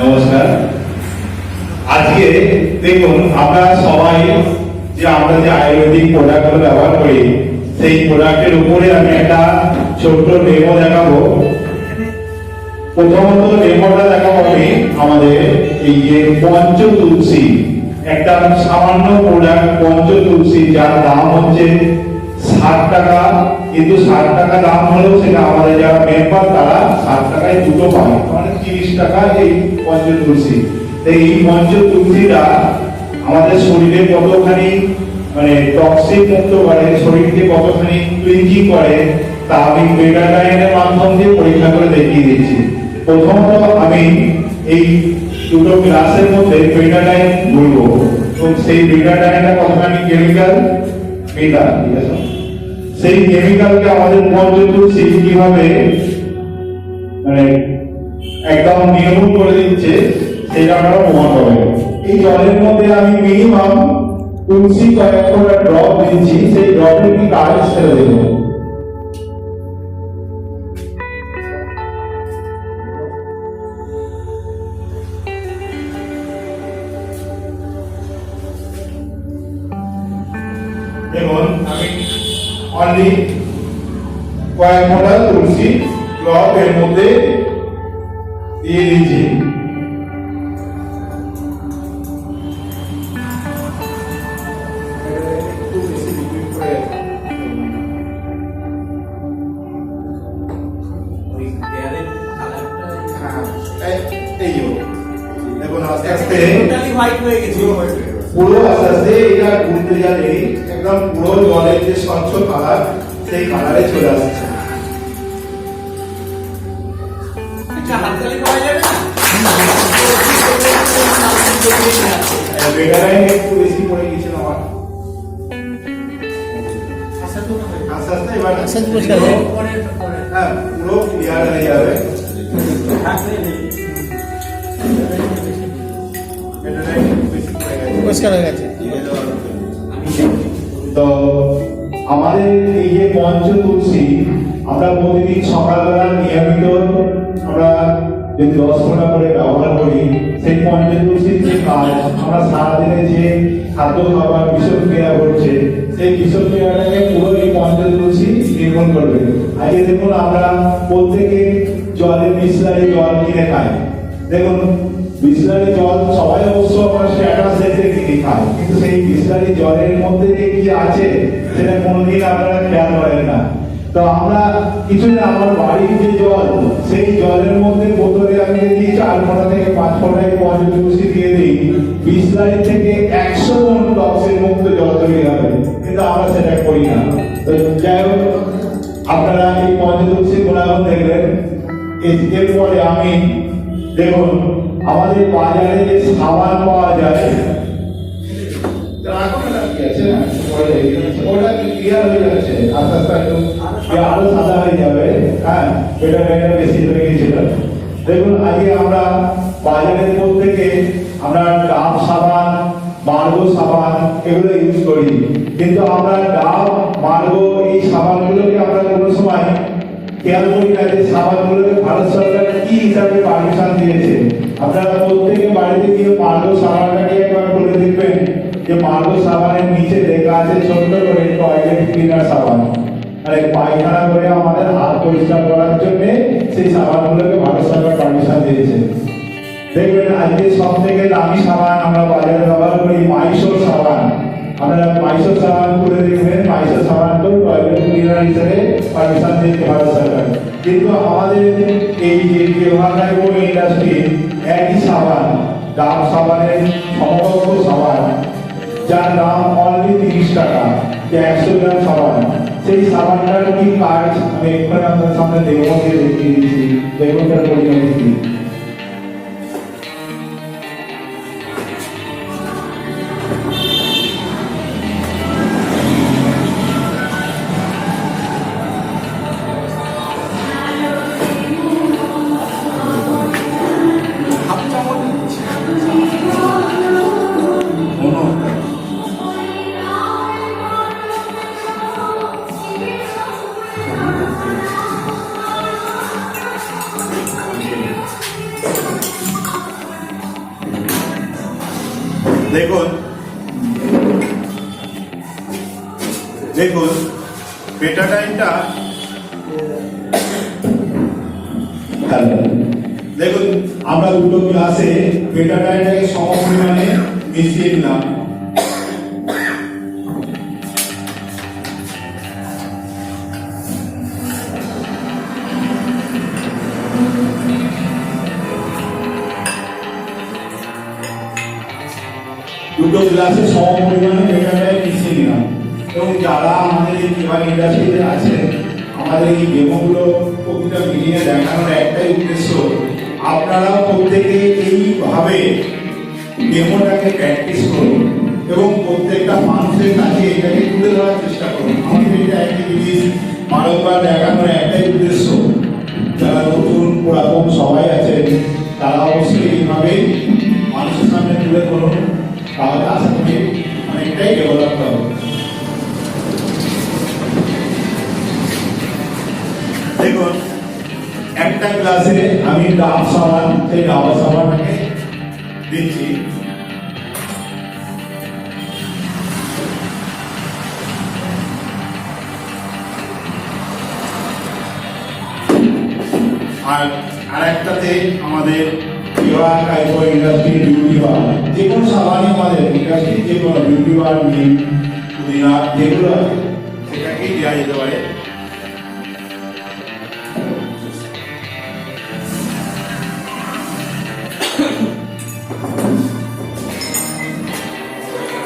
নমস্কার। আজকে দেখুন আমরা সবাই আমরা যে আয়ুর্বেদিক প্রোডাক্টগুলো ব্যবহার করি সেই প্রোডাক্টের উপরে আমি একটা ছোট্ট ডেমো দেখাবো। প্রথমত ডেমোটা দেখাবো আমি আমাদের এই যে পঞ্চ তুলসী, একটা সামান্য প্রোডাক্ট পঞ্চ তুলসী, যার দাম হচ্ছে 60 টাকা। কিন্তু 60 টাকা দাম হলেও সেটা আমাদের যারা মেম্বার তারা 60 টাকায় দুটো পায়, মানে 30 টাকা এই পঞ্চ তুলসী। এই পঞ্চ তুলসীটা আমাদের শরীরে কতখানি মানে টক্সিক মুক্ত করে, শরীরকে কতখানি ক্লিনজিং করে তা আমি বেটাডাইনের মাধ্যম দিয়ে পরীক্ষা করে দেখিয়ে দিচ্ছি। প্রথমত আমি এই দুটো গ্লাসের মধ্যে বেটাডাইন বলবো, তো সেই বেটাডাইনটা কতখানি কেমিক্যাল মেটা, ঠিক আছে, সেই কেমিক্যালকে আমাদের পঞ্চতুলসী কিভাবে মানে একদম নির্মূল করে দিচ্ছে সেটা আপনারা প্রমাণ পাবেন। এই জলের মধ্যে আমি মিনিমাম তুলসী কয়েকটা ড্রপ দিচ্ছি, সেই ড্রপের কি কাজ ছেড়ে দেবো। দেখুন আমি অনলি কয়েক ফোঁটা তুলসী ড্রপ এর মধ্যে দিয়ে দিচ্ছি। দেখুন আস্তে আস্তে পুরো আস্তে আস্তে এটা ঘুরতে যাবে, একদম পুরো জলের যে স্বচ্ছ কালার সেই কালারে চলে আসছে। একটু বেশি পড়ে গেছিল আমার, আস্তে আস্তে এবার হ্যাঁ পুরো ক্লিয়ার হয়ে যাবে। তো আমাদের এই যে পঞ্চ তুলসী আমরা প্রতিদিন সকালবেলা নিয়মিত আমরা যদি 10 ফোঁটা করে ব্যবহার করি, সেই পঞ্চ তুলসীর যে কাজ আমরা সারাদিনে যে খাদ্য খাবার বিষক্রিয়া করছে সেই বিষক্রিয়াটাকে পুরো এই পঞ্চ তুলসী নির্মূল করবে। আজকে দেখুন আমরা প্রত্যেকে জলের বিসলারি জল কিনে খাই। দেখুন বিসলারি জল সবাই অবশ্য আমরা স্ট্যাটাস দেখে কিনে খাই, কিন্তু সেই বিসলারি জলের মধ্যে যে কি আছে সেটা কোনোদিন আপনারা খেয়াল করেন না। তো আমরা কিছু না, আমার বাড়ির যে জল সেই জলের মধ্যে বোতলে আমি যদি 4 ফোঁটা থেকে 5 ফোঁটায় পঞ্চতুলসী দিয়ে দিই, বিসলারি থেকে 100 গুণ টক্সিন মুক্ত জল তৈরি হবে, কিন্তু আমরা সেটা করি না। তো যাই হোক, আপনারা এই পঞ্চতুলসীর গুণাগুণ দেখবেন। এরপরে আমি দেখুন আমাদের বাজারে যে সাবান পাওয়া যায় ওটা ক্লিয়ার হয়ে যাচ্ছে, আস্তে আস্তে আরো সাদা হয়ে যাবে। হ্যাঁ এটা বেশি হয়ে গেছিল। দেখুন আজকে আমরা বাজারের প্রত্যেকে আমরা ডাব সাবান, মার্গো সাবান এগুলো ইউজ করি, কিন্তু আমরা ডাব মার্গো এই সাবানগুলোকে আমরা কোনো সময় খেয়াল করি না যে সাবানগুলোকে ভারত সরকার কি হিসাবে পারমিশন দিয়েছে। আপনারা প্রত্যেকে বাড়িতে গিয়ে মার্গো সাবানটাকে একবার খুলে দেখবেন যে মার্গো সাবানের নিচে লেখা আছে ছোট্ট করে টয়লেট ক্লিনার সাবান, মানে পায়খানা করে আমাদের হাত পরিষ্কার করার জন্য সেই সাবানগুলোকে ভারত সরকার পারমিশন দিয়েছে। দেখবেন আজকে সব থেকে দামি সাবান আমরা বাজারে ব্যবহার করি মাইসোর সাবান। আপনারা মাইসোর সাবান খুলে দেখবেন, মাইসোর সাবানকেও টয়লেট ক্লিনার হিসেবে পারমিশন দিয়েছে ভারত সরকার। কিন্তু আমাদের এই যে ব্যবহারকারী ইন্ডাস্ট্রি একই সাবান, ডাব সাবানের সমকক্ষ সাবান, যার দাম অনলি 30 টাকা, 100 গ্রাম সাবান, সেই সাবানটার কি কাজ আমি এখানে আপনার সামনে দেখিয়ে দিচ্ছি। দেবতার পরিচয় দিচ্ছি। দেখুন দেখুন বেটাডাইনটা দেখুন আমরা দুটো গ্লাসে বেটাডাইনটাকে সম পরিমাণে মিশিয়ে নিলাম। দুটো গ্লাসে সম পরিমাণে বেটাডাইন মিশিয়ে নিলাম এবং যারা আমাদের এই কেবাল ইন্ডাস্ট্রিতে আছে আমাদের এই ডেমোগুলো প্রতিটা মিলিয়ে দেখানোর একটাই উদ্দেশ্য, আপনারা প্রত্যেকে এইভাবে ডেমোটাকে প্র্যাকটিস করুন এবং প্রত্যেকটা মানুষের কাছে এটাকে তুলে ধরার চেষ্টা করুন। আমাদের এটা একটি জিনিস বারবার দেখানোর একটাই উদ্দেশ্য, যারা নতুন পুরাতন সবাই আছেন তারা অবশ্যই এইভাবে মানুষের সামনে তুলে ধরুন, তাহলে আশা করি অনেকটাই ডেভেলপ হবে। দেখুন একটা গ্লাসে আমি ডাব সাবান, সেই ডাব সাবানটাকে দিচ্ছি। আর একটাতে আমাদের ইন্ডাস্ট্রি বিউটি বার, যে কোনো সাবানই আমাদের ইন্ডাস্ট্রি যে কোনো বিউটি বার, নিম, পুদিনা যেগুলো আছে সেটাকেই দেওয়া যেতে পারে।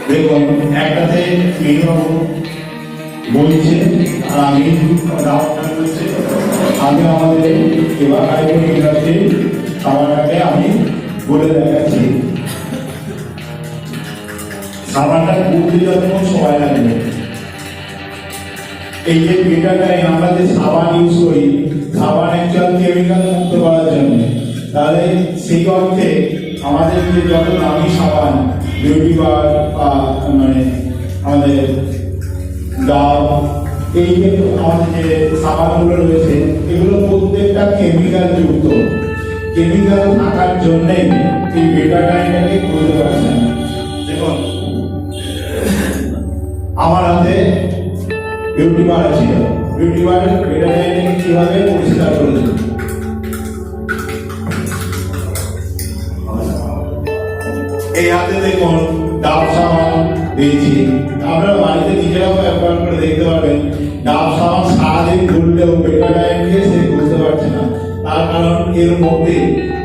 দেখুন একটাতে মিনিমাম বলছে আর আমি আমাদের এবার ইন্ডাস্ট্রি সাবানটাকে আমি বলে দেখাচ্ছি। সাবানটা গুলতে যত সময় লাগবে, এই যে বেটাডাইন আমরা যে সাবান ইউজ করি, সাবান অ্যাকচুয়াল কেমিক্যাল মুক্ত করার জন্য, তাহলে সেই অর্থে আমাদের যে যত দামি সাবান বিউটি বার মানে আমাদের ডাব, এই যে আমাদের যে সাবানগুলো রয়েছে এগুলো প্রত্যেকটা কেমিক্যাল যুক্ত। কেমিক্যাল থাকার জন্যে এই বেটাডাইনটাকে করতে পারছে না। দেখুন আমার হাতে বিউটি বার ছিল, বিউটি বার বেটাডাইনটাকে কিভাবে পরিষ্কার করেছে। এই হাতে দেখুন ডাব সাবান দিয়েছি, আপনারা বাড়িতে নিজেরাও ব্যবহার করে দেখতে পারবেন। ডাব সাবান সারাদিন ঘুরলেও বেটাডাইনকে সে বুঝতে পারছে না, তার কারণ এর মধ্যে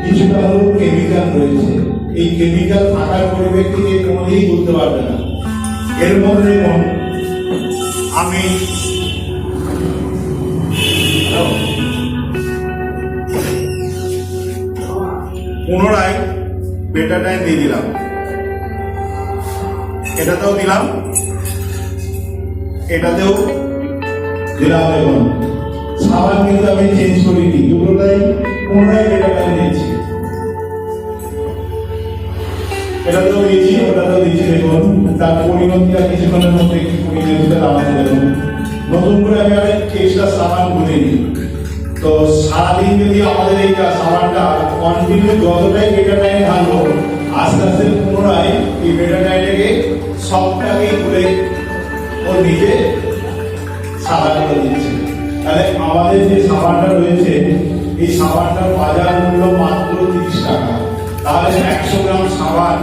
কিছুটা হলেও কেমিক্যাল রয়েছে। এই কেমিক্যাল থাকার পরিপ্রেক্ষিতে কোনোদিনই বুঝতে পারবে না। এর মধ্যে দেখুন আমি পুনরায় বেটাডাইন দিয়ে দিলাম, এটাতেও দিলাম, এটাতেও দিলাম। দেখুন সাবান কিন্তু আমি চেঞ্জ করিনি, দুটোটাই পুনরায় বেটাডাইন দিয়েছি। এটাতেও দিয়েছি, ওটাতেও দিয়েছি। দেখুন তার পরিণতিটা কিছুক্ষণের মধ্যে কি পরিণতিটা আমাদের দেখুন। নতুন করে আমি আরেক এক্সট্রা সাবান গুলে নিই। তো সারাদিন যদি আমাদের এই সাবানটা কন্টিনিউ যতটাই বেটাডাইন ঢালবো, আস্তে আস্তে পুনরায় এই বেটাডাইনটাকে সবটাকে খুলে ও নিজে সাবান করে দিচ্ছে। তাহলে আমাদের যে সাবানটা রয়েছে এই সাবানটার বাজার মূল্য মাত্র 30 টাকা। তাহলে 100 গ্রাম সাবান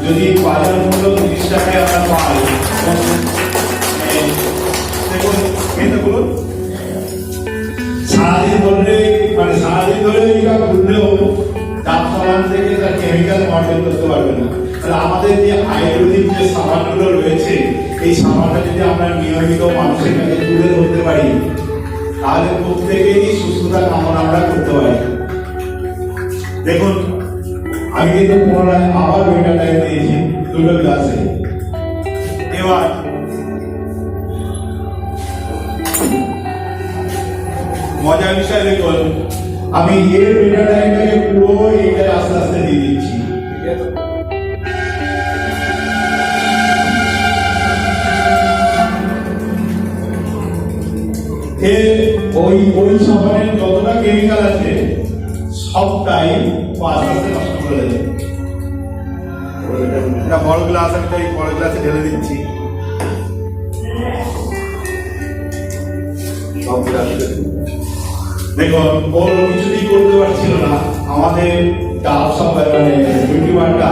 যদি বাজার মূল্য 30 টাকায় আমরা পাই, দেখুন এটা বলুন সারাদিন ধরে মানে সারাদিন ধরে এটা ঘুরলেও ডাব সাবান থেকে তার কেমিক্যাল কন্টেন্ট করতে পারবে না। তাহলে আমাদের যে আয়ুর্বেদিক যে সাবানগুলো রয়েছে এই সাবানটা যদি আমরা নিয়মিত মানুষের কাছে তুলে ধরতে পারি, তাহলে প্রত্যেকেরই সুস্থতা কামনা আমরা করতে পারি। দেখুন আমি কিন্তু পুনরায় আবার বেটাডাইন দিয়েছি দুটো গ্লাসে। এবার মজার বিষয় দেখুন আমি এর বেটাডাইনটাকে পুরো এটা আস্তে আস্তে দিয়ে দিচ্ছি। ওই সাবানের যতটা কেমিক্যাল আছে সবটাই আস্তে আস্তে নষ্ট করে দেবে। এটা বড় গ্লাস, আমি তো এই বড় গ্লাসে ঢেলে দিচ্ছি। দেখুন, ওর কিছুতেই করতে পারছিল না। আমাদের ডাব সবাই মানে ইউটিউবারটা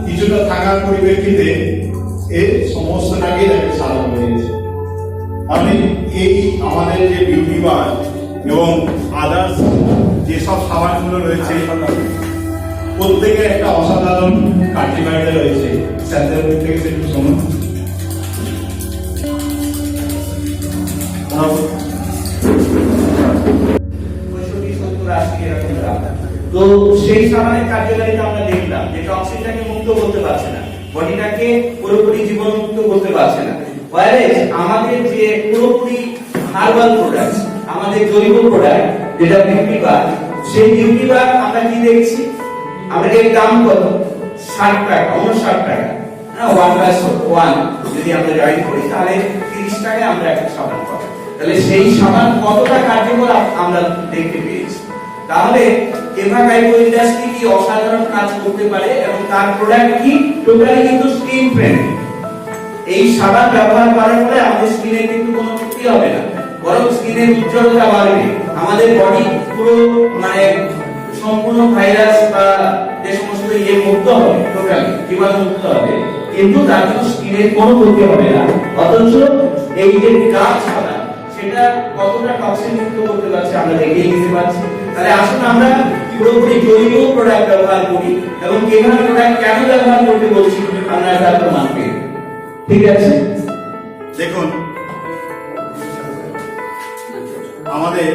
কিছুটা থাকার পরিপ্রেক্ষিতে এর সমস্তটাকে তাকে সারানো হয়েছে। মানে এই আমাদের যে বিউটি বার এবং আদার্স যেসব সাবানগুলো রয়েছে প্রত্যেকের একটা অসাধারণ কার্যকারিতা রয়েছে। স্যারদের থেকে একটু শুনুন। তো সেই সাবানের কার্যকারিতা আমরা দেখলাম যে টক্সিনটাকে মুক্ত করতে পারছে না, বডিটাকে পুরোপুরি জীবন মুক্ত করতে পারছে না। ওয়ারেজ আমাদের যে পুরোপুরি হার্বাল প্রোডাক্ট, আমাদের জৈব প্রোডাক্ট যেটা বিউটি বার, সেই বিউটি বার আমরা কি দেখছি, আমরা এর দাম কত? 60 টাকা, 59 টাকা। না 1+1 যদি আমরা জয়েন করি তাহলে 30 টাকায় আমরা একটা সাবান পাবো। তাহলে সেই সাবান কতটা কার্যকর আমরা দেখতে পেয়েছি। তাহলে এভা কাইকো ইন্ডাস্ট্রি কি অসাধারণ কাজ করতে পারে এবং তার প্রোডাক্ট কি টোটালি কিন্তু স্কিন ফ্রেন্ডলি। এই সাবান ব্যবহার করার ফলে আমাদের স্কিনে কিন্তু কোনো ক্ষতি হবে না, বরং স্কিনের উজ্জ্বলতা বাড়বে, আমাদের বডি পুরো মানে সম্পূর্ণ ভাইরাস বা যে সমস্ত মুক্ত হবে, টোটালি জীবাণু মুক্ত হবে, কিন্তু তার জন্য স্কিনের কোনো ক্ষতি হবে না। অথচ এই যে গাছ সাবান সেটা কতটা টক্সিন মুক্ত করতে পারছে আমরা দেখেই নিতে পারছি। তাহলে আসুন আমরা পুরোপুরি জৈব প্রোডাক্ট ব্যবহার করি এবং কেভাবে প্রোডাক্ট কেন ব্যবহার করতে বলছি আমরা তার প্রমাণ পেয়ে। ঠিক আছে, দেখুন আমাদের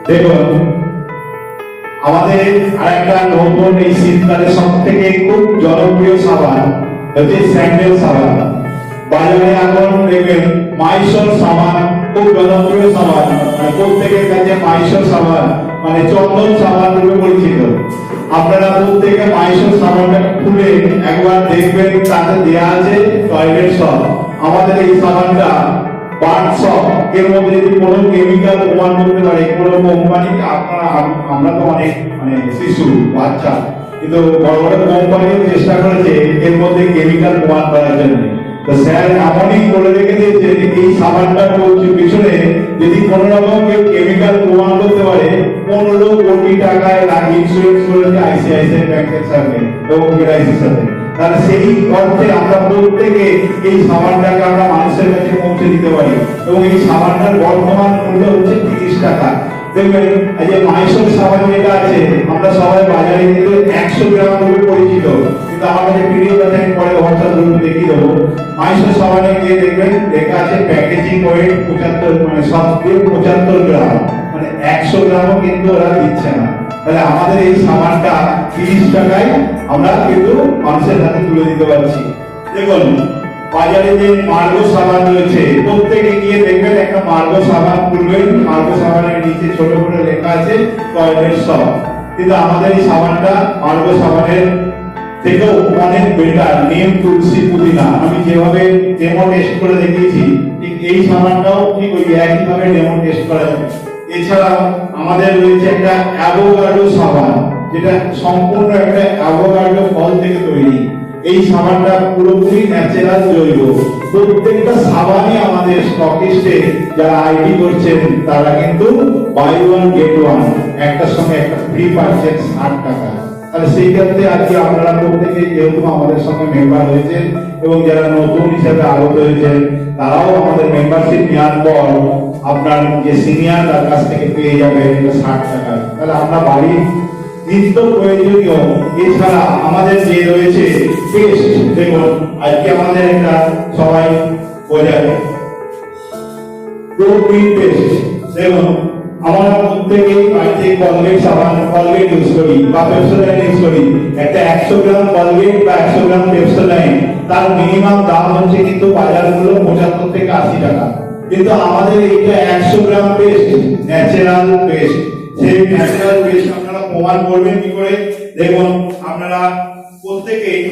দেখুন আমাদের আরেকটা নতুন এই শীতকালে সব থেকে খুব জনপ্রিয় সাবান হচ্ছে স্যান্ডেল সাবান। বাজারে এখন দেখবেন মাইসর সাবান খুব জনপ্রিয় সাবান, মানে প্রত্যেকের কাছে মাইসর সাবান মানে চন্দন সাবান রূপে পরিচিত। আপনারা প্রত্যেকে মাইসর সাবানটা খুলে একবার দেখবেন, তাতে দেওয়া আছে টয়লেট সব। আমাদের এই সাবানটা এর মধ্যে যদি কোনো কেমিক্যাল প্রমাণ করতে পারে কোনো কোম্পানি, আপনারা আমরা তো অনেক মানে শিশু বাচ্চা, কিন্তু বড় বড় কোম্পানিও চেষ্টা করেছে এর মধ্যে কেমিক্যাল প্রমাণ করার জন্য। তো স্যার এমনই করে রেখে দিয়েছে যে এই সাবানটা পিছনে যদি কোনো রকম কেউ কেমিক্যাল প্রমাণ করতে পারে 15 কোটি টাকায় ইন্স্যুরেন্স করেছে আইসিআইসিআই ব্যাংকের সাথে এবং কেআইসির সাথে। তাহলে সেই অর্থে আমরা প্রত্যেকে এই সাবানটাকে আমরা মানুষের কাছে পৌঁছে দিতে পারি এবং এই সাবানটার বর্তমান মূল্য হচ্ছে 30 টাকা। দেখবেন এই যে মাইসর সাবান যেটা আছে আমরা সবাই বাজারে কিন্তু 100 গ্রাম রূপে পরিচিত, কিন্তু আমার কাছে পিডিএফ আছে, আমি পরে হোয়াটসঅ্যাপ গ্রুপে দেখিয়ে দেবো। মাইসর সাবানে গিয়ে দেখবেন লেখা আছে প্যাকেজিং ওয়েট 75 মানে সব দিয়ে 75 গ্রাম, মানে 100 গ্রামও কিন্তু ওরা দিচ্ছে না। তাহলে আমাদের এই সাবানটা 30 টাকায় আমরা কিন্তু মানুষের হাতে তুলে দিতে পারছি। দেখুন বাজারে যে মার্গো সাবান রয়েছে প্রত্যেকে গিয়ে দেখবেন একটা মার্গো সাবান খুলবেন, মার্গো সাবানের নিচে ছোট করে লেখা আছে টয়লেট সব, কিন্তু আমাদের এই সাবানটা মার্গো সাবানের থেকেও অনেক বেটার। নিম, তুলসী, পুদিনা আমি যেভাবে ডেমো টেস্ট করে দেখিয়েছি ঠিক এই সাবানটাও ঠিক ওই একইভাবে ডেমো টেস্ট করা যাবে। এছাড়া আমাদের রয়েছে একটা অ্যাভোকাডো সাবান, যেটা সম্পূর্ণ একটা অ্যাভোকাডো ফল থেকে তৈরি। এই সাবানটা পুরোপুরি ন্যাচারাল জৈব। প্রত্যেকটা সাবানই আমাদের স্টকিস্টে যারা আইডি করছেন তারা কিন্তু বাই ওয়ান গেট ওয়ান, একটার সঙ্গে একটা ফ্রি পাচ্ছেন 60 টাকা। তাহলে সেই ক্ষেত্রে আজকে আপনারা প্রত্যেকে যেহেতু আমাদের সঙ্গে মেম্বার হয়েছেন এবং যারা নতুন হিসেবে আগত হয়েছেন তারাও আমাদের মেম্বারশিপ নেওয়ার পর আপনার যে সিনিয়র তার কাছ থেকে পেয়ে যাবে 60 টাকা। তাহলে আমরা বাড়ির নিত্য প্রয়োজনীয় এছাড়া আমাদের যে রয়েছে পেস্ট, দেখুন আজকে আমাদের একটা সবাই বোঝায় প্রোটিন পেস্ট। দেখুন আমরা প্রত্যেকেই বাড়িতে কলগেট সাবান কলগেট ইউজ করি বা পেপসোডাইন ইউজ করি। একটা 100 গ্রাম কলগেট বা 100 গ্রাম পেপসোডাইন তার মিনিমাম দাম হচ্ছে কিন্তু বাজারগুলো 75 থেকে 80 টাকা, কিন্তু আমাদের এইটা 100 গ্রাম পেস্ট ন্যাচারাল পেস্ট। সেই ন্যাচারাল পেস্ট আপনারা প্রমাণ করবেন কি করে? দেখুন আপনারা প্রত্যেকেই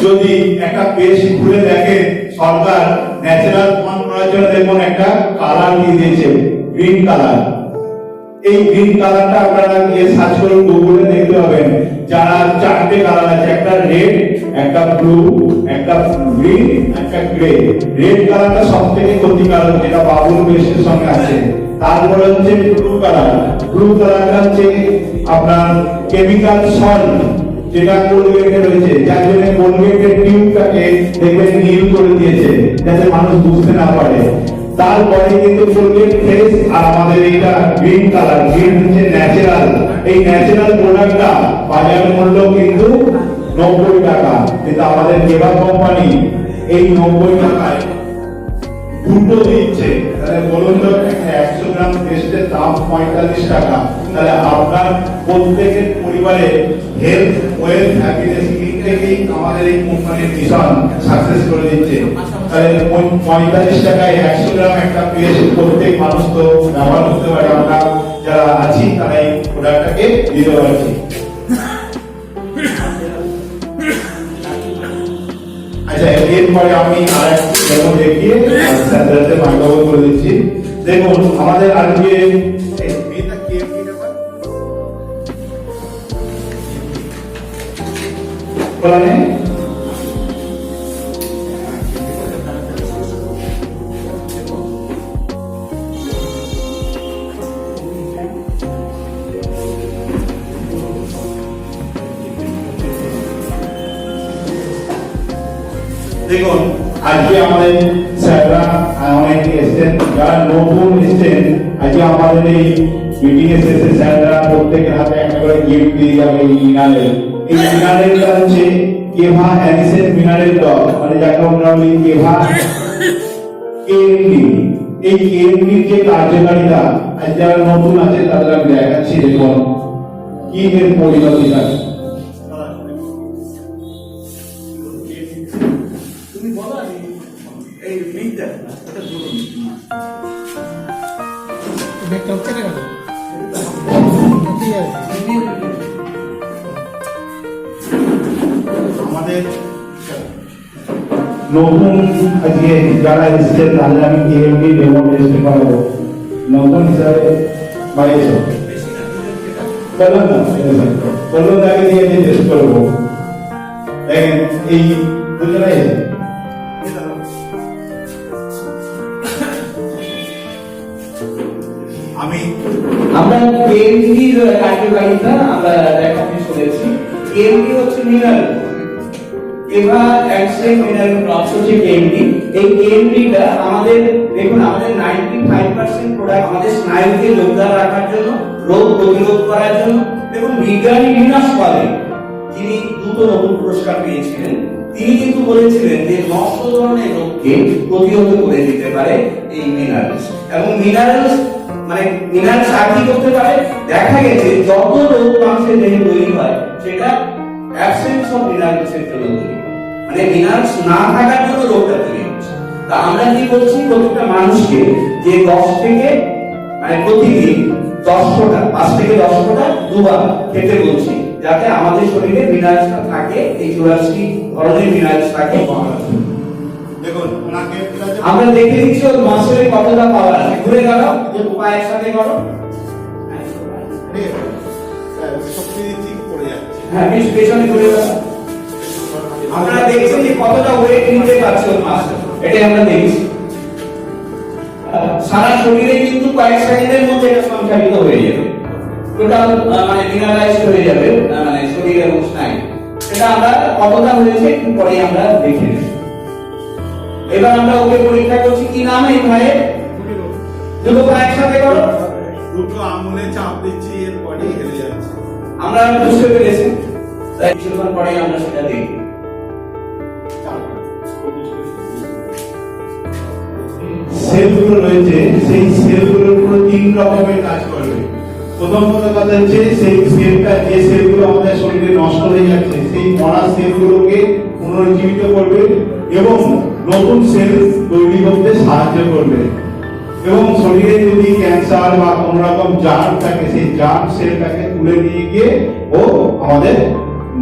যদি একটা পেস্ট খুলে দেখেন, সরকার ন্যাচারাল প্রমাণ করার জন্য দেখুন একটা কালার দিয়ে দিয়েছে গ্রিন কালার। এই গ্রিন কালারটা আপনারা গিয়ে সার্চ করে গুগলে দেখতে পাবেন, যারা চারটে কালার আছে, একটা রেড, একটা ব্লু, একটা গ্রিন, একটা গ্রে। রেড কালারটা সবথেকে ক্ষতিকারক, যেটা বাবুল পেস্টের সঙ্গে আছে। তারপরে হচ্ছে ব্লু কালার। ব্লু কালারটা হচ্ছে আপনার কেমিক্যাল সল্ট, যেটা কোলগেটে রয়েছে, যার জন্য কোলগেটের টিউবটাকে দেখবেন নীল করে দিয়েছে, যাতে মানুষ বুঝতে না পারে। তারপরে কিন্তু কোলগেট ফ্রেশ, আর আমাদের এইটা গ্রিন কালার। গ্রিন হচ্ছে ন্যাচারাল। এই ন্যাচারাল প্রোডাক্টটা বাজার মূল্য কিন্তু 90 টাকা, কিন্তু আমাদের কেবা কোম্পানি এই 90 টাকায় দুটো দিচ্ছে। তাহলে বলুন তো, 100 গ্রাম পেস্টের দাম 45 টাকা। তাহলে আপনার প্রত্যেকের পরিবারে হেলথ, ওয়েলথ, হ্যাপিনেস থেকেই আমাদের এই কোম্পানির মিশন সাকসেস করে দিচ্ছে। তাহলে 45 টাকায় 100 গ্রাম একটা পেস্ট প্রত্যেক মানুষ তো ব্যবহার করতে পারে। আমরা যারা আছি তারা এই প্রোডাক্টটাকে দিতে পারছি। আচ্ছা, এরপরে আমি আরেক ডেমো দেখিয়ে স্যারদের মাইক্রোফোন করে দিচ্ছি। দেখুন, আমাদের আজকে বলা নেই। দেখুন, আজকে আমাদের স্যাররা অনেক এসছেন, যারা নতুন এসছেন। আজকে আমাদের এই মিটিং এ শেষে স্যাররা প্রত্যেকের হাতে একটা করে গিফট দিয়ে যাবে এই মিনারেল। এই মিনারেলটা হচ্ছে কেভা অ্যানিসেন্ট মিনারেল ডগ, মানে যাকে আমরা বলি কেভা কেএমডি। এই কেএমডির যে কার্যকারিতা, আজ যারা নতুন আছে তাদের আমি দেখাচ্ছি। দেখুন কি এর পরিণতিটা। আমাদের নতুন আজকে যারা এসেছেন তাদের আমি কেএমডি ডেমো টেস্ট করাবো নতুন হিসাবে। বাইরে বলুন না, বলুন তাকে দিয়ে টেস্ট করবো। দেখেন এই দুজনাই আমরা কেএমডির কার্যকারিতা আমরা দেখাতে চলেছি। কেএমডি হচ্ছে মিনারেল, কেভা অ্যানিসেন্ট মিনারেল ক্রপস হচ্ছে কেএমডি। এই কেএমডিটা আমাদের, দেখুন, আমাদের 95% প্রোডাক্ট আমাদের স্নায়ুকে জোরদার রাখার জন্য, রোগ প্রতিরোধ করার জন্য। দেখুন, বিজ্ঞানী লিনাস পাওয়েল, যিনি দুটো নোবেল পুরস্কার পেয়েছিলেন, তিনি কিন্তু বলেছিলেন যে 900 ধরনের রোগকে প্রতিহত করে দিতে পারে এই মিনারেলস। এবং মিনারেলস মানে মিনারেলস কি করতে পারে, দেখা গেছে যত রোগ মানুষের দেহে তৈরি হয় সেটা অ্যাবসেন্স অফ মিনারেলস এর জন্য তৈরি, মানে মিনারেলস না থাকার জন্য রোগটা তৈরি হচ্ছে। তা আমরা কি করছি, প্রত্যেকটা মানুষকে যে 10 থেকে মানে প্রতিদিন 10 ফোঁটা, 5 থেকে 10 ফোঁটা দুবার খেতে বলছি, যাতে আমাদের শরীরে মিনারেলসটা থাকে, এই 84 ধরনের মিনারেলস থাকে। দেখুন, আমরা দেখে দিচ্ছি ওর মাসেলে কতটা পাওয়ার আছে। ঘুরে গেল, যে পা একসাথে করো, হ্যাঁ বেশ পেছনে ঘুরে গেল। আমরা দেখছি যে কতটা ওয়েট নিতে পারছে ওর মাসেল, এটাই আমরা দেখছি। সারা শরীরে কিন্তু কয়েক সেকেন্ডের মধ্যে এটা সঞ্চালিত হয়ে যাবে, টোটাল মানে মিনারেলাইজড হয়ে যাবে, মানে শরীর এবং স্নায়ু। এটা আমরা কতটা হয়েছে একটু পরে আমরা দেখে নেব। এবার আমরা ওকে পরীক্ষা করছি। কি নাম এই ভাইয়ের? দুটো পা একসাথে করো, দুটো আঙুলে চাপ দিচ্ছি, এর বডি হেলে যাচ্ছে। আমরা বুঝতে পেরেছি, তাই কিছুক্ষণ পরে আমরা সেটা দেখব। সেলগুলো রয়েছে, সেই সেলগুলোর উপর 3 রকমের কাজ করবে। প্রথম কথা হচ্ছে সেই সেলটা, যে সেলগুলো আমাদের শরীরে নষ্ট হয়ে যাচ্ছে, সেই মরা সেলগুলোকে পুনরুজ্জীবিত করবে এবং নতুন সেল তৈরি করতে সাহায্য করবে। এবং শরীরে যদি ক্যান্সার বা কোন রকম জার্ম থাকে, সেই জার্ম সেলটাকে তুলে নিয়ে গিয়ে ও আমাদের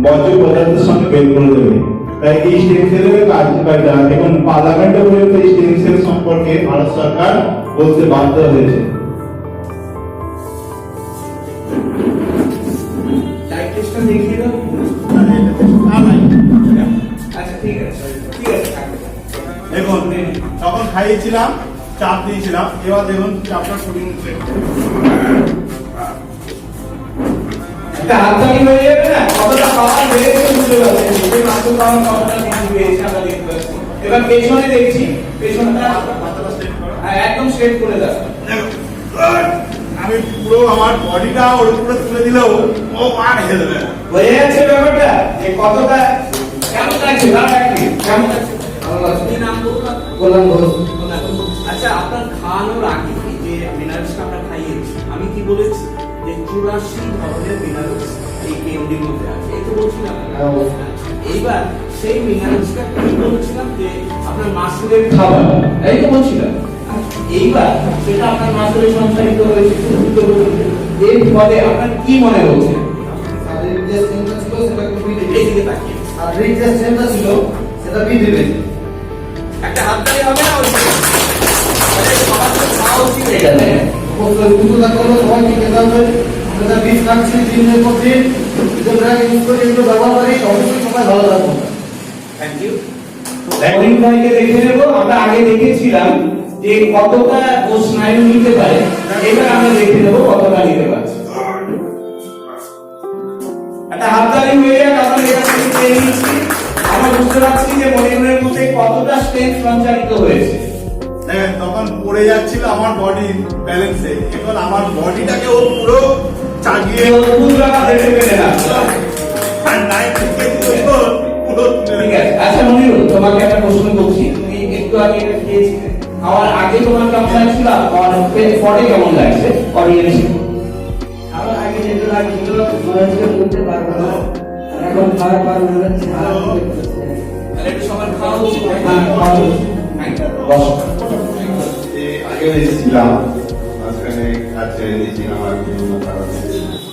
বর্জ্য পদার্থের সঙ্গে বের করে দেবে। তাই এই স্টেম সেলের কার্যকারিতা, দেখুন পার্লামেন্টে পর্যন্ত এই স্টেম সেল সম্পর্কে ভারত সরকার বলতে বাধ্য হয়েছে। ঠিক আছে থাকবে। দেখুন তখন খাইয়েছিলাম, চাপ দিয়েছিলাম, এবার দেখুন চাপটা সরিয়ে নিচ্ছে। একটা হাততালি হয়ে যাবে না, কতটা পাওয়ার বেড়েছে বুঝতে পারছেন, নিজের মাত্র পাওয়ার কতটা কিন্তু বেড়েছে আমরা দেখতে পাচ্ছি। এবার পেছনে দেখছি, পেছনটা মাথাটা স্ট্রেট করো। একদম স্ট্রেট করে দাও। আমি পুরো আমার বডিটা ওর উপরে তুলে দিলেও ও মার খেয়ে দেবে। বোঝা যাচ্ছে ব্যাপারটা যে কতটা কেমন লাগছে, ভালো লাগছে, কেমন লাগছে? ভালো লাগছে। কি নাম বলুন আপনার? গোলাম ঘোষ। আচ্ছা, আপনার খাওয়ানোর আগে যে মিনারেলসটা আমরা খাইয়েছি, আমি কি বলেছি যে 84 ধরনের মিনারেলস এই কেন্দ্রের মধ্যে আছে, এই তো বলছিলাম। হ্যাঁ, বলছিলাম। এইবার সেই মিনারেলসটা কি বলছিলাম যে আপনার মাসুলের খাবার, এই তো বলছিলাম। এইবার সেটা আপনার মাসুলে সঞ্চারিত হয়েছে, এর ফলে আপনার কি মনে হচ্ছে? শারীরিক যে স্ট্রেংথটা ছিল সেটা একটু বৃদ্ধি এই পেয়েছে। দিকে তাকিয়ে শারীরিক যে স্ট্রেংথটা ছিল সেটা বৃদ্ধি পেয়েছে। একটা হাততালি হবে না? ওই সবার তো খাওয়া উচিত এটা, তাই না? অবশ্যই সুস্থ থাকতে হলে সবাইকে খেতে হবে। আমরা যা বীজ খাচ্ছি দিনের পর দিন, যেগুলো ইউজ করি এগুলো ব্যবহার করি, অবশ্যই সবাই ভালো থাকবো। Thank you. ল্যান্ডিং ভাইকে দেখে নেব। আমরা আগে দেখেছিলাম যে কতটা ও স্নায়ু নিতে পারে, এবার আমরা দেখে নেব কতটা নিতে পারছে। একটা হাততালি হয়ে যাক, আমরা এটা থেকে পেয়ে নিচ্ছি। আমরা বুঝতে পারছি যে মনিটরের মধ্যে কতটা স্ট্রেংথ সঞ্চারিত হয়েছে। দেখেন তখন পড়ে যাচ্ছিল আমার বডি ব্যালেন্সে, এখন আমার বডিটাকে ও পুরো চাগিয়ে অদ্ভুত ব্যাপার দেখতে পেলে না। আর 90 কেজি ওপর পুরো তুলে ঠিক রেখেছে। আছে, আচ্ছা মনিরুল, তোমাকে একটা প্রশ্ন করছি। তুমি একটু আগে এটা খেয়েছিলে, খাওয়ার আগে তোমার কেমন লাগছিল, আর পরে কেমন লাগছে? অডিয়েন্স আমার আগে যেটা লাগছিল মনে হচ্ছে করতে পারবো না, এখন খাওয়ার পর মনে হচ্ছে আরাম করতে পারছি। তাহলে একটু সবার খাওয়া উচিত। হ্যাঁ, খাওয়া উচিত। বস। আগেও এসেছিলাম, মাঝখানে কাজ ছেড়ে দিয়েছিলাম আর বিভিন্ন কারণে।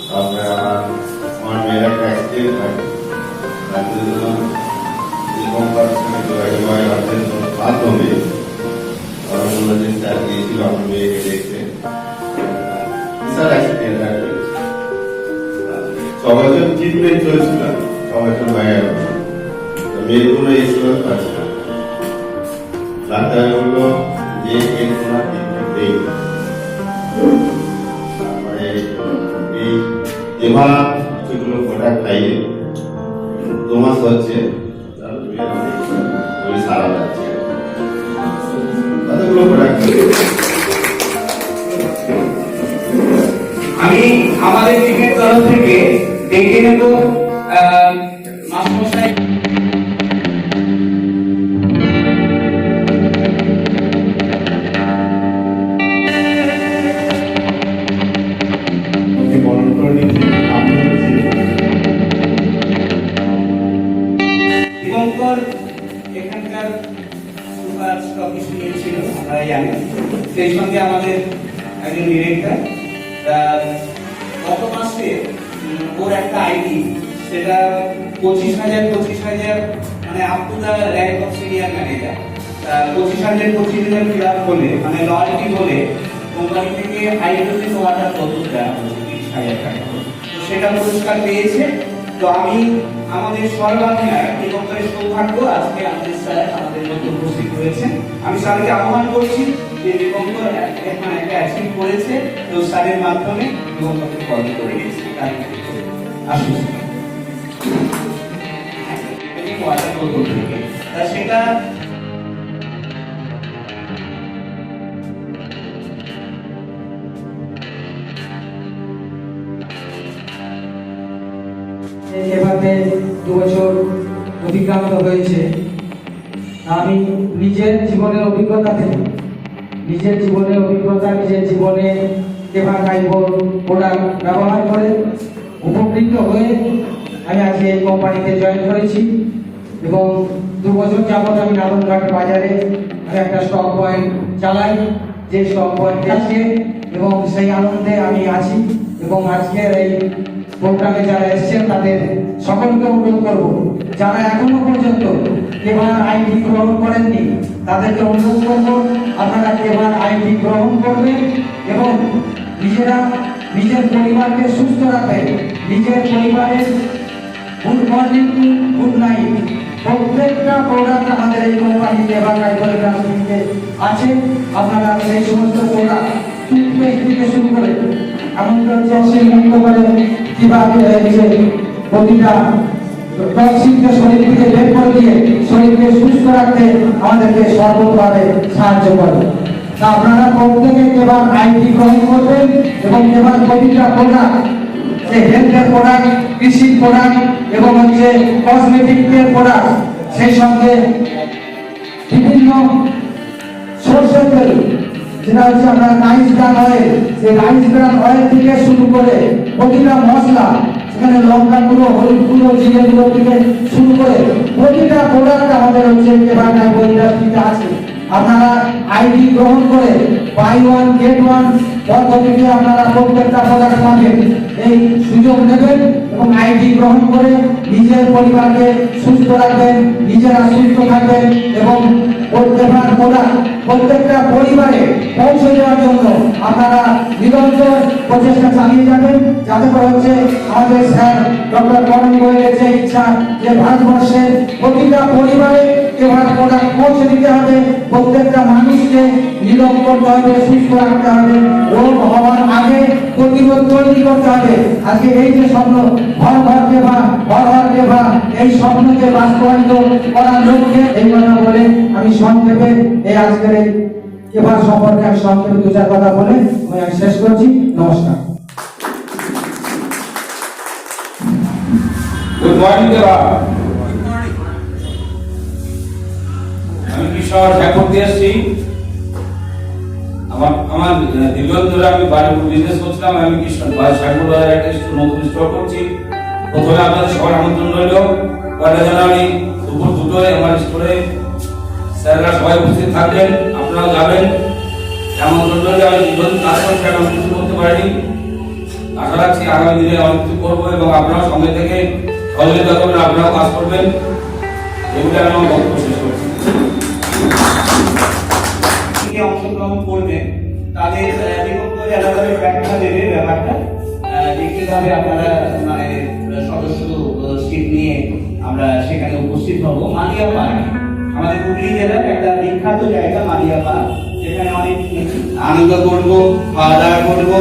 তারপরে আমার মেয়ের একটা অ্যাক্সিডেন্ট হয়, তার জন্য কোম্পানির সঙ্গে যোগাযোগ হয় রাতের মাধ্যমে। ওরা বললো যে স্যার গিয়েছিল আমার মেয়েকে দেখতে, বিশাল অ্যাক্সিডেন্ট হয়েছে। 6 বছর ট্রিটমেন্ট চলছিল, 6 বছর হয়ে গেল, মেয়ের কোনো এক্সপ্লোর পাচ্ছে না। ডাক্তার বললো যে এর কোনো ট্রিটমেন্ট নেই। তারপরে এই এমা কিছুগুলো প্রোডাক্ট খাইয়ে 2 মাস হচ্ছে, ওই সারা যাচ্ছে কতগুলো প্রোডাক্ট। আমি আমাদের টিমের তরফ থেকে ডেকে নেব মাস্টারমশাই। বরণ করে নিচ্ছি, আমি বলছি দীপঙ্কর এখানকার সুপার স্টকিস্ট নিয়েছিল, আমরা জানি। সেই সঙ্গে আমাদের একজন ডিরেক্টর, গত মাসে ওর একটা আইডি, সেটা 25,000 মানে up to the rank of senior manager. 25,000 fill up হলে, মানে লয়ালটি বলে কোম্পানি থেকে হাইড্রোজেন ওয়াটার বোতল দেওয়া হয়েছে 30,000 টাকা। তো সেটা পুরস্কার পেয়েছে। তো আমি আমাদের সর্বাধিনায়ক দীপঙ্করের সৌভাগ্য, আজকে আমাদের স্যার আমাদের মধ্যে উপস্থিত হয়েছেন। আমি স্যারকে আহ্বান করছি যে দীপঙ্কর এখানে একটা অ্যাচিভ করেছে, তো স্যারের মাধ্যমে দীপঙ্করকে কল করে নিয়েছি। তাই আসুন ওয়াটার বোতল থেকে, তা সেটা এভাবে 2 বছর অতিক্রান্ত হয়েছে। আমি নিজের জীবনের অভিজ্ঞতা থেকে, নিজের জীবনে এভার ফাইবার প্রোডাক্ট ব্যবহার করে উপকৃত হয়ে আমি আজকে এই কোম্পানিতে জয়েন করেছি এবং 2 বছর যাবত আমি নারায়ণঘাট বাজারে আমি একটা স্টক পয়েন্ট চালাই, যে স্টক পয়েন্ট আছে এবং সেই আনন্দে আমি আছি। এবং আজকের এই প্রোগ্রামে যারা এসেছেন তাদের সকলকে অনুরোধ করব, যারা এখনো পর্যন্ত কেভার আইডি গ্রহণ করেননি তাদেরকে অনুরোধ করব আপনারা কেভার আইডি গ্রহণ করবেন এবং নিজেরা নিজের পরিবারকে সুস্থ রাখবেন, নিজের পরিবারের গুড মর্নিং গুড নাইট প্রত্যেকটা প্রোডাক্ট আমাদের এই কোম্পানিতে বা কাইকোলিতে আছে। আপনারা সেই সমস্ত প্রোডাক্ট টুথপেস্ট থেকে শুরু করে এমনকি হচ্ছে সেই মুক্ত করে কিভাবে হয়েছে প্রতিটা টক্সিনকে শরীর থেকে বের করে দিয়ে শরীরকে সুস্থ রাখতে আমাদেরকে সর্বতভাবে সাহায্য করে। তা আপনারা প্রত্যেকে এবার আইটি গ্রহণ করবেন এবং এবার প্রতিটা প্রোডাক্ট যে হেলথের প্রোডাক্ট, কৃষির প্রোডাক্ট এবং হচ্ছে কসমেটিকের প্রোডাক্ট, সেই সঙ্গে বিভিন্ন সরষের তেল যেটা হচ্ছে আমরা রাইস ব্রান অয়েল, সেই রাইস ব্রান অয়েল থেকে শুরু করে প্রতিটা মশলা, সেখানে লঙ্কা গুঁড়ো, হলুদ গুঁড়ো, জিরে গুঁড়ো থেকে শুরু করে প্রতিটা প্রোডাক্ট আমাদের হচ্ছে এবার ইন্ডাস্ট্রিতে আছে। আপনারা আইডি গ্রহণ করে বাই ওয়ান গেট ওয়ান পদ্ধতিতে আপনারা প্রত্যেকটা প্রোডাক্ট পাবেন। এই সুযোগ নেবেন এবং আইডি গ্রহণ করে নিজের পরিবারকে সুস্থ রাখবেন, নিজেরা সুস্থ থাকবেন এবং প্রত্যেকটা পরিবারে পৌঁছে দেওয়ার জন্য আপনারা নিরন্তর প্রচেষ্টা চালিয়ে যাবেন, যাতে করে হচ্ছে আমাদের স্যার ডক্টর করণ গোয়েলের যে ইচ্ছা যে ভারতবর্ষের প্রতিটা পরিবারে এবার প্রোডাক্ট পৌঁছে দিতে হবে, প্রত্যেকটা মানুষকে নিরোগ করতে হবে, সুস্থ রাখতে হবে, রোগ হওয়ার আগে প্রতিরোধ তৈরি করতে হবে। আজকে এই যে স্বপ্ন ঘর দেবা এই স্বপ্নকে বাস্তবায়িত করার লক্ষ্যে এই কথা বলে আমি সংক্ষেপে এই আজকের এই এবার সম্পর্কে আমি সংক্ষেপে দু চার কথা বলে আমি শেষ করছি। নমস্কার। গুড মর্নিং দেবা। আমি কিশোর ঠাকুর দিয়ে এসেছি। আমার দীর্ঘদিন ধরে আমি বাড়ি বিজনেস করছিলাম। আমি কিশোর ঠাকুর বাজারে একটা নতুন স্টোর করছি। প্রথমে আপনাদের সবার আমন্ত্রণ রইল। কয়টা জানুয়ারি দুপুর 2টায় আমার স্টোরে স্যাররা সবাই উপস্থিত থাকবেন, আপনারাও যাবেন। আমন্ত্রণ রইল। আমি দীর্ঘদিন কাজ করছি, আমি কিছু করতে পারিনি। আশা রাখছি আগামী দিনে অনেক কিছু করবো এবং আপনারা সঙ্গে থেকে সহযোগিতা করবেন, আপনারাও কাজ করবেন। এগুলো আমি আমার বক্তব্য শেষ করছি। অংশগ্রহণ করবেন তাদের নিবন্ধন এলাকায় ব্যাখ্যা দেবে ব্যাপারটা যে কিভাবে আপনারা মানে সদস্য সিট নিয়ে আমরা সেখানে উপস্থিত হব। মালিয়া পার্ক আমাদের হুগলি জেলার একটা বিখ্যাত জায়গা মালিয়া পার্ক, যেখানে অনেক আনন্দ করবো, খাওয়া দাওয়া করবো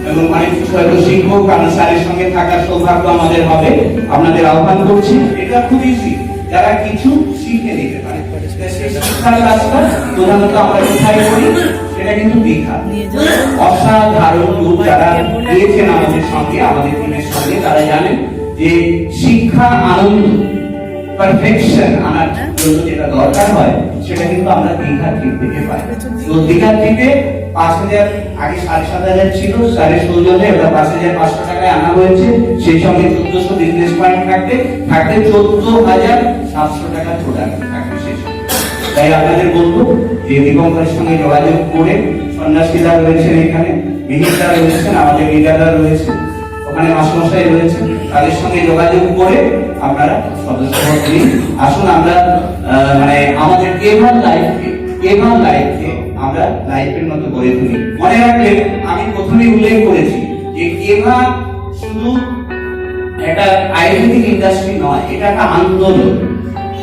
এবং অনেক কিছু হয়তো শিখবো, কারণ স্যারের সঙ্গে থাকার সৌভাগ্য আমাদের হবে। আপনাদের আহ্বান করছি। এটা খুব ইজি, যারা কিছু শিখে নিতে পারে। শিক্ষার কাজটা প্রধানত আমরা কোথায় করি, সেটা কিন্তু দীঘা। অসাধারণ লোক যারা গিয়েছেন আমাদের সঙ্গে, আমাদের টিমের সঙ্গে, তারা জানেন যে শিক্ষা আনন্দ পারফেকশন আনার জন্য যেটা দরকার হয় সেটা কিন্তু আমরা দীঘা ট্রিপ থেকে পাই। তো দীঘা ট্রিপে 5,000 আগে 7,500 ছিল, স্যারের সৌজন্যে ওটা 5,500 টাকায় আনা হয়েছে। সেই সঙ্গে 1400 বিজনেস পয়েন্ট থাকবে 14,700 টাকা প্রোডাক্ট থাকবে সেই সঙ্গে। তাই আপনাদের বলবো যে দীপঙ্করের সঙ্গে যোগাযোগ করে, সন্ন্যাসীরা রয়েছেন এখানে, মিহিররা রয়েছেন, আমাদের লিডাররা রয়েছে, ওখানে মাস্টারমশাই রয়েছে, তাদের সঙ্গে যোগাযোগ করে আপনারা সদস্য হয়ে আসুন। আমরা মানে আমাদের এভার লাইফকে আমরা লাইফের মতো করে তুলি। মনে রাখবেন, আমি প্রথমেই উল্লেখ করেছি যে কেভা শুধু একটা আয়ুর্বেদিক ইন্ডাস্ট্রি নয়, এটা একটা আন্দোলন।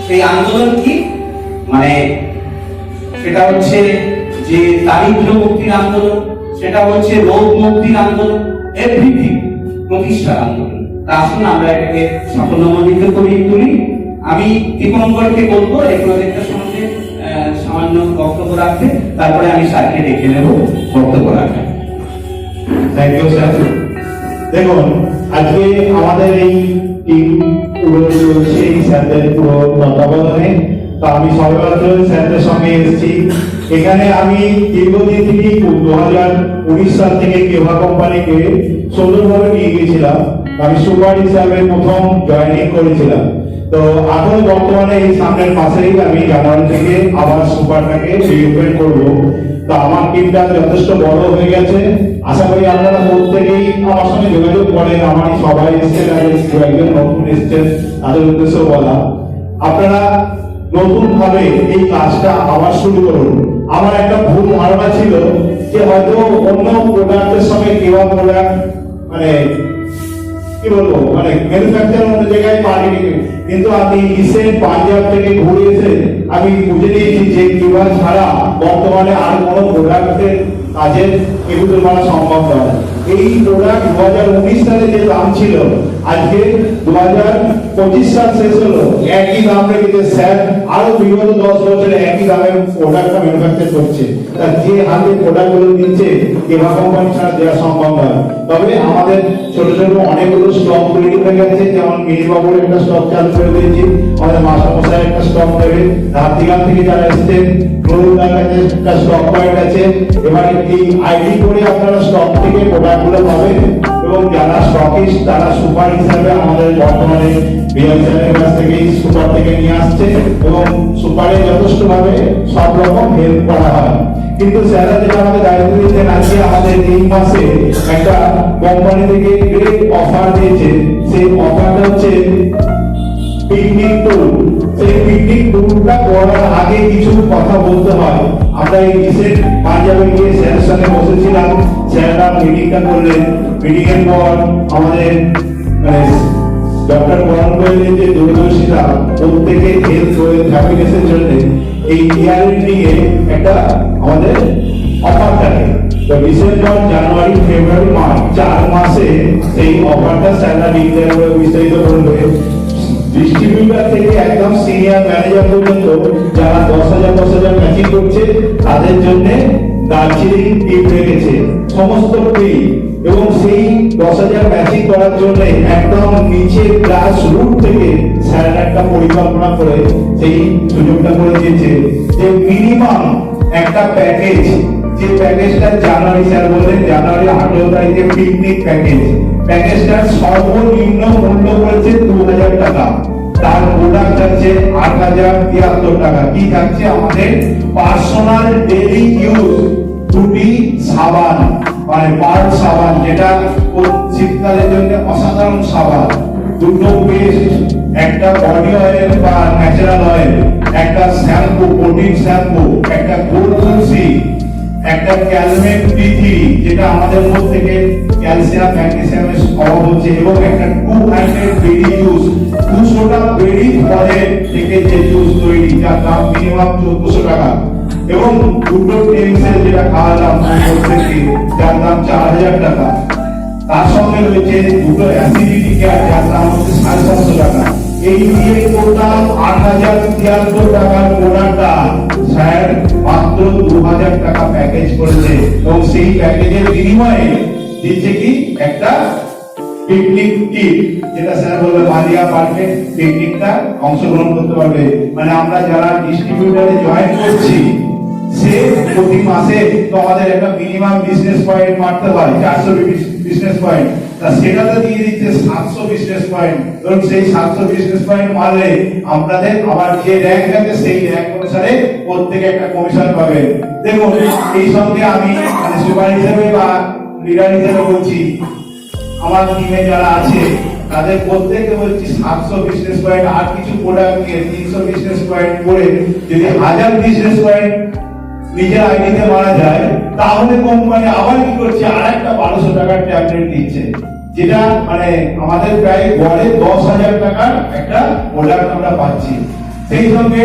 সেই আন্দোলন কি মানে সেটা হচ্ছে যে দারিদ্র মুক্তির আন্দোলন, সেটা হচ্ছে রোগ মুক্তির আন্দোলন, এভরিথিং প্রতিষ্ঠার আন্দোলন। তা আসুন আমরা এটাকে সাফল্যমণ্ডিত করিয়ে তুলি। আমি দীপঙ্করকে বলবো এই প্রজেক্টের সম্বন্ধে সামান্য বক্তব্য রাখতে, তারপরে আমি স্যারকে ডেকে নেব বক্তব্য রাখতে। Thank you sir. দেখুন, আজকে আমাদের এই টিম পুরো চলছে এই স্যারদের পুরো তত্ত্বাবধানে। তো আমি সবেমাত্র স্যারদের সঙ্গে এসেছি। এখানে আমি দীর্ঘদিন থেকে 2019 সাল থেকে কেভা কোম্পানিকে সুন্দরভাবে নিয়ে গিয়েছিলাম। আমি সুপার হিসাবে প্রথম জয়েনিং করেছিলাম। তো এখন বর্তমানে এই সামনের মাসেই আমি জানুয়ারি থেকে আবার সুপারটাকে রিওপেন করবো। তো আমার টিমটা যথেষ্ট বড় হয়ে গেছে। আশা করি আপনারা প্রত্যেকেই আমার সঙ্গে যোগাযোগ করেন। আমার সবাই এসছেন, একজন নতুন এসছেন, তাদের উদ্দেশ্য বলা, আপনারা নতুন ভাবে এই কাজটা আবার শুরু করুন। আমার একটা ভুল ধারণা ছিল যে হয়তো অন্য প্রোডাক্টের সঙ্গে কেভা প্রোডাক্ট মানে কি বলবো মানে ম্যানুফ্যাকচার অন্য জায়গায় মার্কেটিং, কিন্তু আমি রিসেন্ট পাঞ্জাব থেকে ঘুরে এসে আমি বুঝে নিয়েছি যে কিউআর ছাড়া বর্তমানে আর কোনো প্রোডাক্টের কাজের এগুলো করা সম্ভব নয়। এই প্রোডাক্ট 2019 সালে যে দাম ছিল আজকে 2025 সাল শেষ হলো একই দাম রেখেছে স্যার, আরো বিগত 10 বছরে একই দামে প্রোডাক্টটা ম্যানুফ্যাকচার করছে। তার যে হাতে প্রোডাক্টগুলো দিচ্ছে কেবা কোম্পানি ছাড়া দেওয়া সম্ভব নয়। তবে আমাদের ছোট ছোট অনেকগুলো স্টক তৈরি হয়ে গেছে, যেমন মিনিবাবুর একটা স্টক চালু করে দিয়েছি, আমাদের মাস্টারমশাই একটা স্টক দেবে, ধারদিগান থেকে যারা এসেছেন প্রভুদার কাছে একটা স্টক পয়েন্ট আছে। এবার এই আইডি করে আপনারা স্টক থেকে প্রোডাক্টগুলো পাবেন, এবং যারা স্টকিস্ট তারা সুপার হিসাবে আমাদের বর্তমানে বিএসএনের কাছ থেকে সুপার থেকে নিয়ে আসছে, এবং সুপারে যথেষ্ট ভাবে সব রকম হেল্প করা হয়। কিন্তু স্যারা যেটা আমাদের দায়িত্ব দিয়েছেন, আজকে আমাদের এই মাসে একটা কোম্পানি থেকে গ্রেট অফার দিয়েছে। সেই অফারটা হচ্ছে পিকনিক ট্যুর। সেই পিকনিক ট্যুরটা করার আগে কিছু কথা বলতে হয়। আমরা এই রিসেন্ট পাঞ্জাবে গিয়ে স্যারের সঙ্গে বসেছিলাম, স্যাররা মিটিংটা করলেন। মিটিং এর পর আমাদের ডক্টর বরণ করলেন যে দূরদর্শিতা প্রত্যেকে হেলথ ও হ্যাপিনেসের জন্য এই ইয়ার এন্ডিং এ একটা আমাদের অফার থাকে। তো ডিসেম্বর, জানুয়ারি, ফেব্রুয়ারি, মার্চ 4 মাসে সেই অফারটা স্যাররা ডিক্লেয়ার করে বিস্তারিত করবে। ডিস্ট্রিবিউটর থেকে একদম সিনিয়র ম্যানেজার পর্যন্ত যারা 10,000 ম্যাচিং করছে তাদের জন্য দার্জিলিং টিপ রেখেছে, সমস্ত ফ্রি। এবং সেই 10,000 ম্যাচিং করার জন্য একদম নিচে ক্লাস রুট থেকে স্যার একটা পরিকল্পনা করে সেই সুযোগটা করে দিয়েছে যে মিনিমাম একটা প্যাকেজ, যে প্যাকেজটা জানুয়ারি স্যার বললেন জানুয়ারি 18 তারিখে পিকনিক প্যাকেজটার সর্বনিম্ন মূল্য করেছে 2,000 টাকা। তার প্রোডাক্ট আছে 8,073 টাকা। কি থাকছে আমাদের পার্সোনাল ডেইলি ইউজ দুটি সাবান, মানে পার্ট সাবান, যেটা শীতকালের জন্য অসাধারণ সাবান, দুটো পেস্ট, একটা বডি অয়েল বা ন্যাচারাল অয়েল, একটা শ্যাম্পু, প্রোটিন শ্যাম্পু, একটা গোল্ড তুলসী, একটা ক্যালমেট D3 যেটা আমাদের মধ্যে থেকে ক্যালসিয়াম ম্যাগনেসিয়ামের অভাব হচ্ছে, এবং একটা 200 বেরি জুস, 200টা বেরি ফলে থেকে যে জুস তৈরি, যার দাম মিনিমাম 1400 টাকা, এবং দুটো টেন্সের যেটা খাওয়ালাম থেকে যার দাম 4,000 টাকা। তার সঙ্গে রয়েছে দুটো অ্যাসিডিটি কেয়ার যার দাম হচ্ছে 750 টাকা। এই দিয়ে টোটাল 8,073 টাকার প্রোডাক্টটা স্যার মাত্র 2,000 টাকা প্যাকেজ করেছে, এবং সেই প্যাকেজের বিনিময়ে দিচ্ছে কি একটা পিকনিক টিপ, যেটা স্যার বলবে মালিয়া পার্কে পিকনিকটা অংশগ্রহণ করতে পারবে। মানে আমরা যারা ডিস্ট্রিবিউটরে জয়েন করছি সে প্রতি মাসে তো আমাদের একটা মিনিমাম বিজনেস পয়েন্ট মারতে হয় 400 বিজনেস পয়েন্ট, তা সেটাতে দিয়ে দিচ্ছে 700 বিজনেস পয়েন্ট। এবং সেই 700 বিজনেস পয়েন্ট মারলে আপনাদের আবার যে র্যাঙ্ক আছে সেই র্যাঙ্ক অনুসারে প্রত্যেকে একটা কমিশন পাবে। দেখুন এই সঙ্গে আমি মানে সুপার হিসেবে বা লিডার হিসেবে বলছি, আমার টিমে যারা আছে তাদের প্রত্যেককে বলছি 700 বিজনেস পয়েন্ট আর কিছু প্রোডাক্ট নিয়ে 300 বিজনেস পয়েন্ট করে যদি 1000 বিজনেস পয়েন্ট নিজের আইডিতে মারা যায়, তাহলে কোম্পানি আবার কি করছে, আর একটা 1200 টাকার ট্যাবলেট দিচ্ছে, যেটা মানে আমাদের প্রায় গড়ে 10,000 টাকার একটা প্রোডাক্ট আমরা পাচ্ছি। সেই সঙ্গে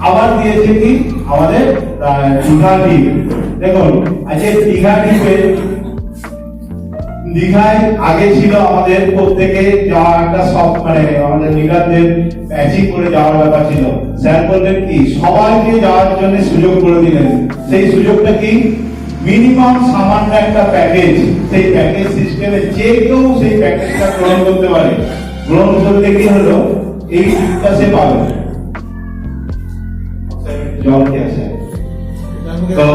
আবার দিয়েছে কি আমাদের দীঘা ট্রিপ। দেখুন আজকে দীঘা ট্রিপে দীঘায় আগে ছিল আমাদের প্রত্যেকে যাওয়া একটা সব মানে আমাদের দীঘাদের ম্যাচিং করে যাওয়ার ব্যাপার ছিল। স্যার বললেন কি সবাইকে যাওয়ার জন্য সুযোগ করে দিলেন। সেই সুযোগটা কি মিনিমাম সামান্য একটা প্যাকেজ, সেই প্যাকেজ সিস্টেমে যে কেউ সেই প্যাকেজটা গ্রহণ করতে পারে। গ্রহণ করতে কি হলো এই ট্রিপটা সে পাবে। জল কে আছে তো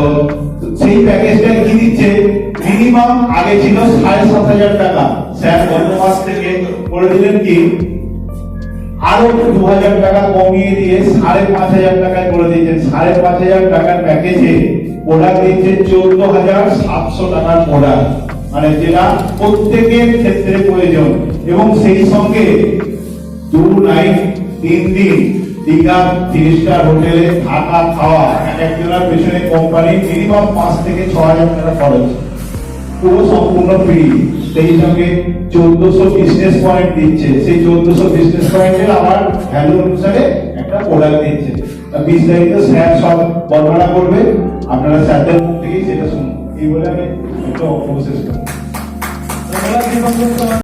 সেই প্যাকেজটা কি দিচ্ছে মিনিমাম আগে ছিল 7,500 টাকা, স্যার গত মাস থেকে করে দিলেন কি আরো 2,000 টাকা কমিয়ে দিয়ে 5,500 টাকায় করে দিয়েছেন। 5,500 টাকার প্যাকেজে প্রোডাক্ট দিচ্ছে 14,700 টাকার প্রোডাক্ট, মানে যেটা প্রত্যেকের ক্ষেত্রে প্রয়োজন। এবং সেই সঙ্গে 2 নাইট 3 দিন দীঘা 3 স্টার হোটেলে থাকা খাওয়া একজনের পেছনে কোম্পানি মিনিমাম 5 থেকে 6,000 টাকা খরচ, পুরো সম্পূর্ণ ফ্রি। সেই সঙ্গে 1400 বিজনেস পয়েন্ট দিচ্ছে, সেই 1400 বিজনেস পয়েন্টের আমার ভ্যালু অনুসারে একটা প্রোডাক্ট দিচ্ছে। বিস্তারিত স্যার সব বর্ণনা করবে, আপনারা স্যারদের মুখ থেকেই সেটা শুনুন। এই বলে আমি একটু অবশেষ করি।